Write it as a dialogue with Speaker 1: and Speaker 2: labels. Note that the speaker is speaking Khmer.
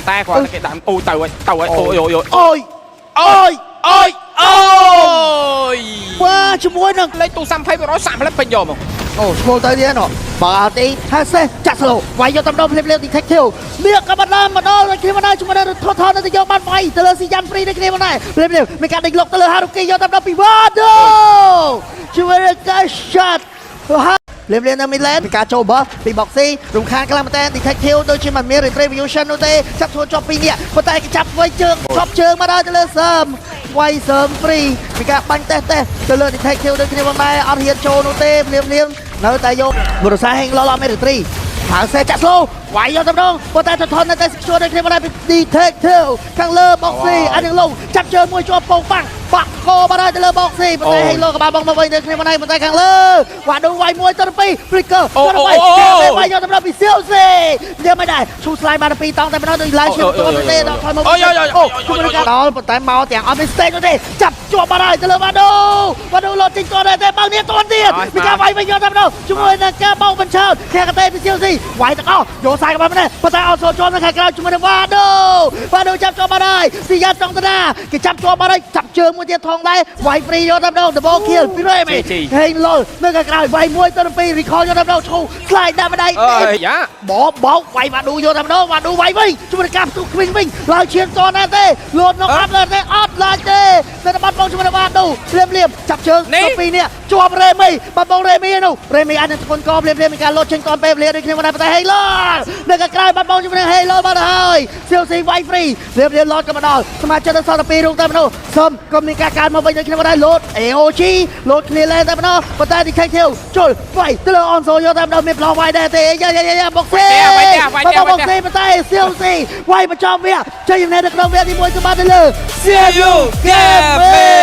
Speaker 1: tay của cái đám ôi tàu ơi ôi ôi ôi
Speaker 2: ôi ôi
Speaker 1: ôi ôi
Speaker 2: qua cho muối nè
Speaker 1: lấy tu xăm phải nói sạm lấy bình dòm không
Speaker 2: โอ้โมเตอร์เนี่ยเนาะบาตีฮาเซจัดสโลไว้ยอดำดำเร็วๆติดแท็กเทลเรียกกับมาดอเลยคิดว่าได้ชุมาได้ทอดได้ยอมบ้านไปเตลซียันฟรีได้คิดว่าได้เร็วๆมีการดึงลกเตลฮารุกิยอดำดำปีวาโดช่วยได้การช็อตเร็วๆนะมิเลนมีการโจบปีบ็อกซี่รุมคานกลางมาแตนติดแท็กเทลโดยชิมันมีรีเทรวิวชันโนเตจับทัวร์จอบปีเนี่ยมาแต่จับไว้เชิงชอบเชิงมาได้เตลเสริมไว้เสริมฟรีมีการบังเตะเตลติดแท็กเทลโดยคิดว่าได้อาร์เฮียนโจโนเตเรียมនៅតែយកបុរសសាហេងឡឡមេរីត្រីហើយសេចាក់ស្លូវាយយកទៅម្ដងប៉ុន្តែថននៅតែស្គរដូចគ្នាមិនដែរឌីថេកធើខាងលើបុកស៊ីអានឹងឡូចាប់ជើងមួយជាប់ពងបាំងបាក់កោបាត់ហើយទៅលើបុកស៊ីប៉ុន្តែហេងឡូក្បាលបងមកវិញទៅគ្នាមិនដែរប៉ុន្តែខាងលើវ៉ាដូវាយមួយទៅពីព្រីកឺទៅទៅវាយយកទៅម្ដងពីសៀវស៊ីនេះមិនដែរឈូស្លាយបានពីតង់តែម្ដងដូចឡាយឈៀងទៅទេដល់ថយមកអូជុំនឹងដល់ប៉ុន្តែមកទាំងអត់មានស្តេកទេចាប់ជាប់បាត់ហើយទៅលើវ៉ាដូលោតចេញទៅតែបើនេះតន់ទៀតមានការវាយវិញយកទៅម្ដងជាមួយនឹងការបោកបញ្ឆោតខាងកតេពីសៀវស៊ីវាយទាំងអស់យកសាយក្បាលមិនដែរប៉ុន្តែអត់ចូលជាប់នៅខាងក្រៅជាមួយនឹងវ៉ាដូចាប់ជាប់បាត់ហើយស៊ីយ៉ាចង់តាគេចាប់ជាប់បាត់ហើយចាប់ជើងមួយទៀតថងដែរវាយហ្វ្រីយកទៅម្ដងដបខៀលពីរេមីហេងលុលនៅខាងក្រៅវាយមួយទៅពីរីខលយកទៅម្ដងឈូស្លាយដាក់ម្ដាយ
Speaker 1: យ៉ា
Speaker 2: បោកវាយវ៉ាដូយកទៅម្ដងវ៉ាដូវាយវិញជាមួយនឹងការផ្ទុះគ្វីងវិញឡើងឈានតណាទេលោតនោះអត់លើទេអត់ឡើងទេតែបាត់បងជាមួយនឹងវ៉ាដូលៀមចាប់ជើងទៅពីនេះជាប់រេមីបាត់បងរេមីនោះរេមីអាចនឹងធ្ងន់កលៀមមានការលោតចេញតនពេលវេលាដូចគ្នាមិនដែរតែហេងលុលនៅខាងក្រៅបាត់បងជាមួយនឹងហេងលុលបាត់ហើយសៀវស៊ីវាយហ្វ្រីលៀមលោតក៏មកដល់សមាជិកដល់12រូបតែម្ដងសុំក៏មានការកើតមកវិញដូចគ្នាមិនដែរលោត AOG លោតគ្នាlênតែម្ដងប៉ុន្តែទីខេកធៀវជុលវាយទៅលើអនសូយកតែម្ដងមានប្លង់វាយដែរទេយ៉ាបុកស៊ីបុកស៊ីប៉ុន្តែសៀវស៊ីវាយបញ្ចប់វាចេញនៅក្នុងវគ្គទី1ទៅបានទៅលើ
Speaker 1: See you game